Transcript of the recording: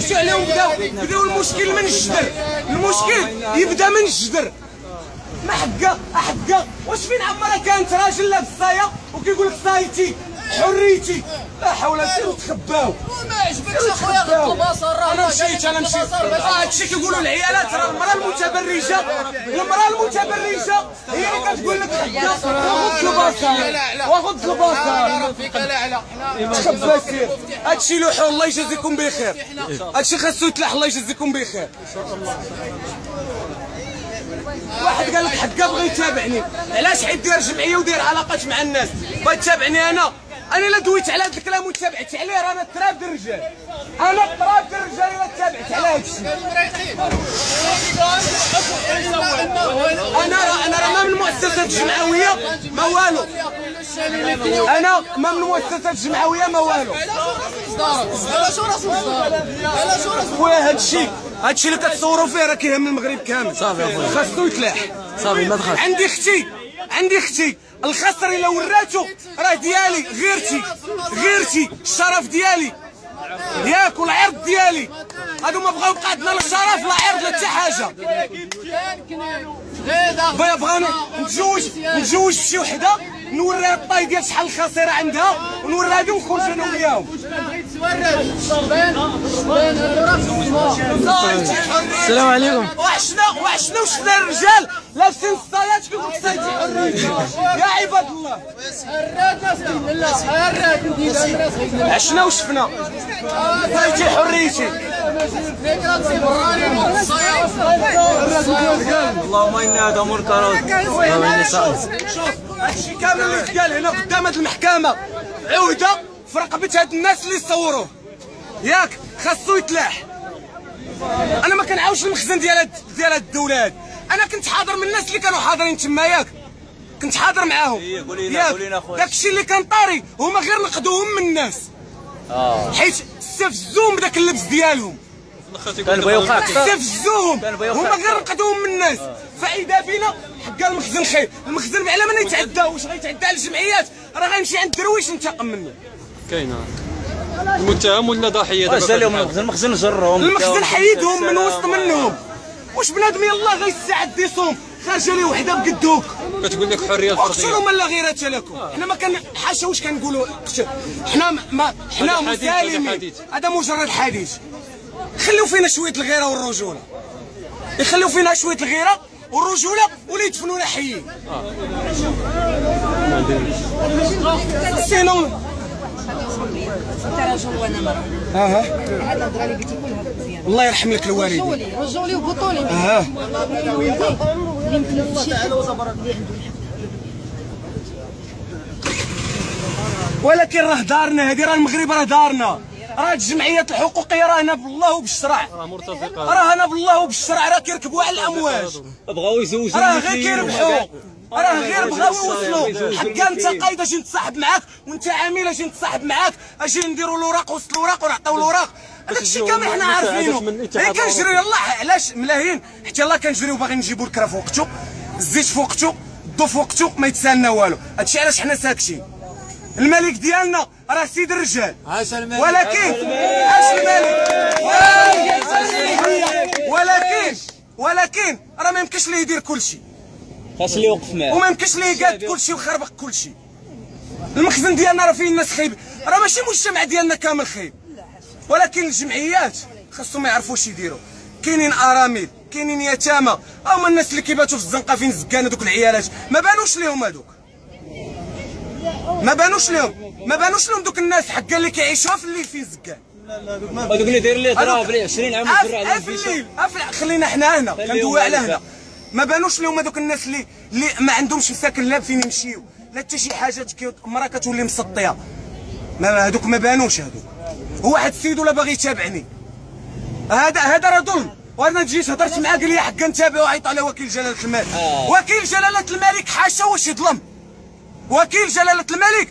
شو عليهم بداو المشكل من الجدر. المشكل يبدا من الجدر. ما حقا واش فين عمرها كانت راجل لابس صايه وكيقول لك صايتي حريتي. لا حول ولا قوه تخباو. ما عجبكش اخويا غض البصر. انا مشيت هادشي كيقولوا العيالات. راه المراه المتبرجه هي اللي كتقول لك غض البصر فيك لا تخبى سير. هادشي لوحو الله يجازيكم بخير. هادشي خاصو يتلاح الله يجازيكم بخير. واحد قال لك حقا بغى يتابعني. علاش حيت داير جمعيه وداير علاقات مع الناس بغا يتابعني انا الا دويت على هذا الكلام وتابعت عليه رانا التراب ديال الرجال. انا التراب ديال الرجال الا تابعت على هذا الشيء. انا راه ما من المؤسسات الجمعويه ما والو. انا ما من المؤسسات الجمعويه ما والو. خويا هادشي اللي كتصوروا فيه راه كيهم المغرب كامل. صافي اخويا خاصو يتلاح. صافي ما دخلش. عندي اختي الخسر الا وراتو راه ديالي. غيرتي الشرف ديالي ياك والعرض ديالي. هادو ما بغاو يبقى عندنا لا شرف لا عرض لا حتى حاجه. بغاوني نتزوج بشي وحده نوريها الطاي ديال شحال الخسيره عندها ونوريها هادي ونخرج انا وياهم. السلام عليكم. وعشنا وشفنا الرجال لابسين الصايات كيقول لك صايتي حريتي. يا عباد الله عشنا وشفنا صايتي حريتي. اللهم إن هذا منكر. اللهم إني صائم. هادشي كامل اللي تقال هنا قدام هاد المحكمة عودة في رقبة هاد الناس اللي صوروه ياك. خاصو يتلاح. أنا ما كنعاودش المخزن ديال هاد الدولة هاد. أنا كنت حاضر من الناس اللي كانوا حاضرين تما ياك. كنت حاضر معاهم ياك. داكشي اللي كان طاري هما غير نقدوهم من الناس حيت استفزوهم بداك اللبس ديالهم. استفزوهم هما غير نقدوهم من الناس. فإذا بنا حقا المخزن خير. المخزن على من يتعدى واش غيتعدى على الجمعيات راه غيمشي عند درويش ينتقم منه. كاينه المتهم ولا ضحيه؟ واش دار لهم المخزن جرهم. المخزن حيدهم من وسط منهم. واش بنادم يلاه غيستعد يصوم خارجه ليه وحده بقدوك كتقول لك حريه الفرديه. اقتلوا من لا غيرة لكم. حنا ما كان حاشا واش كنقولوا قتل. حنا مسالمين. هذا مجرد حديث. خليو فينا شويه الغيره والرجوله. يخليو فينا شويه الغيره والرجوله ولا يدفنونا حيين. سينو رجل وانا مرة. هاد الهضره اللي قلتي كلها مزيانه. الله يرحم لك الوالدين. رجولي وبطولي. اللي متنفسش ولكن راه دارنا هذه. راه المغرب راه دارنا. راه الجمعيات الحقوقيه راه هنا بالله وبالشرع. راه هنا بالله وبالشرع. راه كيركبوا على الامواج. بغاو يزوجوا. راه غير كيربحوا. راه غير بغاو يوصلوا. حقا انت قايد اجي نتصاحب معاك وانت عامل اجي نتصاحب معاك اجي نديروا الوراق وسط الوراق ونعطيو الوراق. هذاك الشيء كامل حنا عارفينه. كنجريو يلاه علاش ملاهين حتى يلاه كنجريو باغيين نجيبوا الكرا في وقته الزيت في وقته الضو في وقته ما يتسالنا والو. هادشي علاش حنا ساكتين. الملك ديالنا راه سيد الرجال. ولكن اش الملك ولكن راه ما يمكنش ليه يدير كلشي. خاص اللي يوقف معاه وما يمكنش ليه يقاد كلشي ويخربق كلشي. المخزن ديالنا راه فيه الناس خايب. راه ماشي المجتمع ديالنا كامل خايب. ولكن الجمعيات خاصهم ما يعرفوش يديروا. كاينين ارامل كاينين يتامى. هما الناس اللي كيباتوا في الزنقه فين زكان هذوك العيالات ما بانوش ليهم هذوك. ما بانوش لهم دوك الناس حقا اللي كيعيشوها في الليل فين زكان. هذوك اللي دايرين ليه ضراب ليه 20 عام وزرع عليهم في الليل. خلينا حنا هنا كندوي على هنا. ما بانوش لهم هذوك الناس اللي ما عندهمش مساكن لا فين يمشيو لا حتى شي حاجه. المراه كتولي مسطيه. هذوك ما بانوش. هذوك هو واحد السيد ولا باغي يتابعني. هذا راه ظلم. وانا جيت هضرت معاه قال لي حقا نتابعوا. عيط على وكيل جلاله الملك. وكيل جلاله الملك حاشا واش يظلم. وكيل جلاله الملك